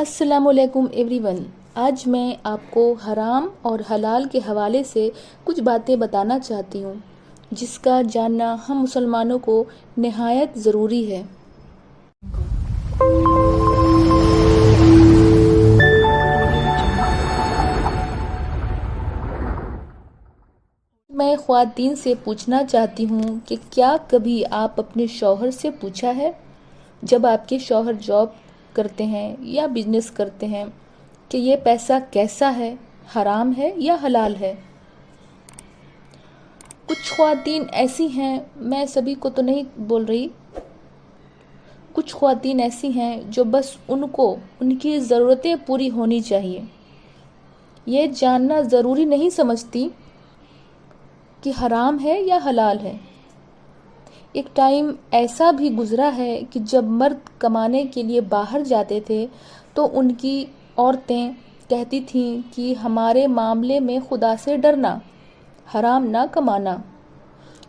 السلام علیکم every one. آج میں آپ کو حرام اور حلال کے حوالے سے کچھ باتیں بتانا چاہتی ہوں جس کا جاننا ہم مسلمانوں کو نہایت ضروری ہے. میں خواتین سے پوچھنا چاہتی ہوں کہ کیا کبھی آپ اپنے شوہر سے پوچھا ہے جب آپ کے شوہر جاب کرتے ہیں یا بزنس کرتے ہیں کہ یہ پیسہ کیسا ہے، حرام ہے یا حلال ہے؟ کچھ خواتین ایسی ہیں، میں سبھی کو تو نہیں بول رہی، کچھ خواتین ایسی ہیں جو بس ان کی ضرورتیں پوری ہونی چاہیے، یہ جاننا ضروری نہیں سمجھتی کہ حرام ہے یا حلال ہے. ایک ٹائم ایسا بھی گزرا ہے کہ جب مرد کمانے کے لیے باہر جاتے تھے تو ان کی عورتیں کہتی تھیں کہ ہمارے معاملے میں خدا سے ڈرنا، حرام نہ کمانا.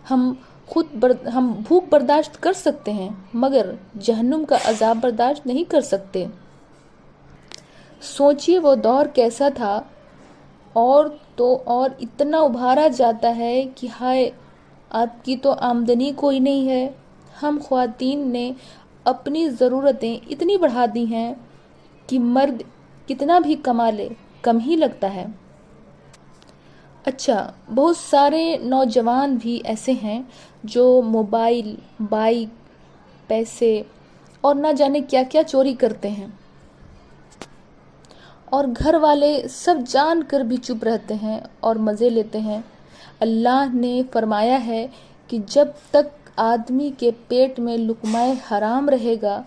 ہم بھوک برداشت کر سکتے ہیں مگر جہنم کا عذاب برداشت نہیں کر سکتے. سوچئے وہ دور کیسا تھا. اور تو اور اتنا ابھارا جاتا ہے کہ ہائے آپ کی تو آمدنی کوئی نہیں ہے. ہم خواتین نے اپنی ضرورتیں اتنی بڑھا دی ہیں کہ مرد کتنا بھی کما لے کم ہی لگتا ہے. اچھا، بہت سارے نوجوان بھی ایسے ہیں جو موبائل، بائک، پیسے اور نہ جانے کیا کیا چوری کرتے ہیں اور گھر والے سب جان کر بھی چپ رہتے ہیں اور مزے لیتے ہیں. اللہ نے فرمایا ہے کہ جب تک آدمی کے پیٹ میں لقمہ حرام رہے گا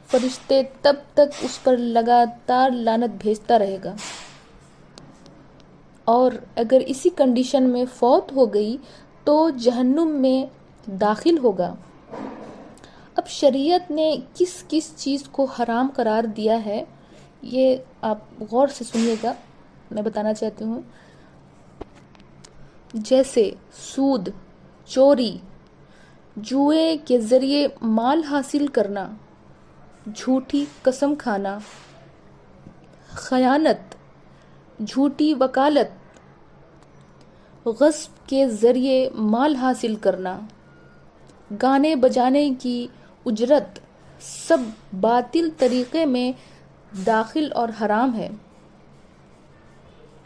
فرشتے تب تک اس پر لگاتار لعنت بھیجتا رہے گا، اور اگر اسی کنڈیشن میں فوت ہو گئی تو جہنم میں داخل ہوگا. اب شریعت نے کس کس چیز کو حرام قرار دیا ہے یہ آپ غور سے سنیے گا، میں بتانا چاہتی ہوں. جیسے سود، چوری، جوئے کے ذریعے مال حاصل کرنا، جھوٹی قسم کھانا، خیانت، جھوٹی وکالت، غصب کے ذریعے مال حاصل کرنا، گانے بجانے کی اجرت، سب باطل طریقے میں داخل اور حرام ہے.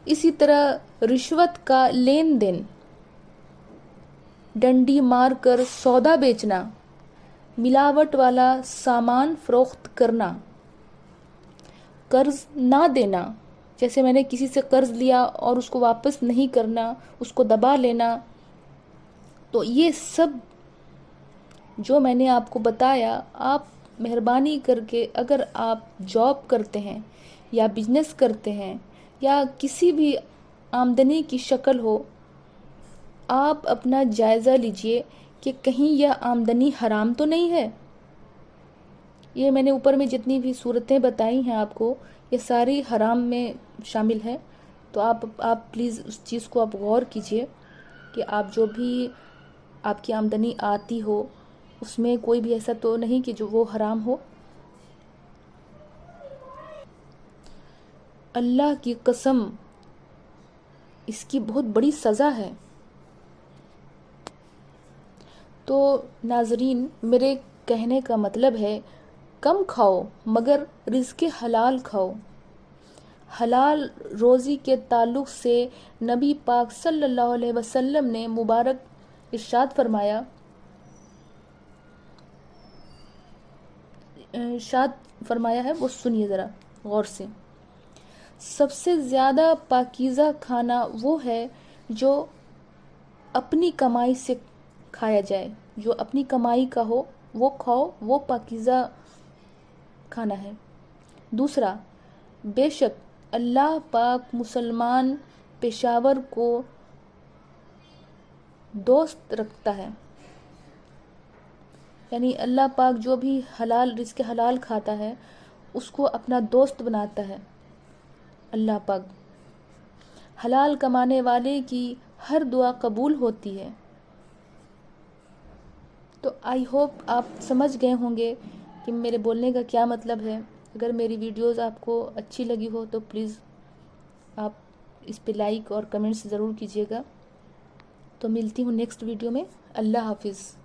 اسی طرح رشوت کا لین دین، ڈنڈی مار کر سودا بیچنا، ملاوٹ والا سامان فروخت کرنا، قرض نہ دینا، جیسے میں نے کسی سے قرض لیا اور اس کو واپس نہیں کرنا، اس کو دبا لینا. تو یہ سب جو میں نے آپ کو بتایا، آپ مہربانی کر کے اگر آپ جاب کرتے ہیں یا بزنس کرتے ہیں یا کسی بھی آمدنی کی شکل ہو، آپ اپنا جائزہ لیجئے کہ کہیں یہ آمدنی حرام تو نہیں ہے. یہ میں نے اوپر میں جتنی بھی صورتیں بتائی ہیں آپ کو، یہ ساری حرام میں شامل ہے. تو آپ پلیز اس چیز کو آپ غور کیجئے کہ آپ جو بھی آپ کی آمدنی آتی ہو اس میں کوئی بھی ایسا تو نہیں کہ جو وہ حرام ہو. اللہ کی قسم اس کی بہت بڑی سزا ہے. تو ناظرین، میرے کہنے کا مطلب ہے کم کھاؤ مگر رزق حلال کھاؤ. حلال روزی کے تعلق سے نبی پاک صلی اللہ علیہ وسلم نے مبارک ارشاد فرمایا ہے، وہ سنیے ذرا غور سے. سب سے زیادہ پاکیزہ کھانا وہ ہے جو اپنی کمائی سے کھایا جائے، جو اپنی کمائی کا ہو وہ کھاؤ، وہ پاکیزہ کھانا ہے. دوسرا، بے شک اللہ پاک مسلمان پیشاور کو دوست رکھتا ہے، یعنی اللہ پاک جو بھی حلال رزق حلال کھاتا ہے اس کو اپنا دوست بناتا ہے. اللہ پاک حلال کمانے والے کی ہر دعا قبول ہوتی ہے. تو آئی ہوپ آپ سمجھ گئے ہوں گے کہ میرے بولنے کا کیا مطلب ہے. اگر میری ویڈیوز آپ کو اچھی لگی ہو تو پلیز آپ اس پہ لائک اور کمنٹس ضرور کیجیے گا. تو ملتی ہوں نیکسٹ ویڈیو میں. اللہ حافظ.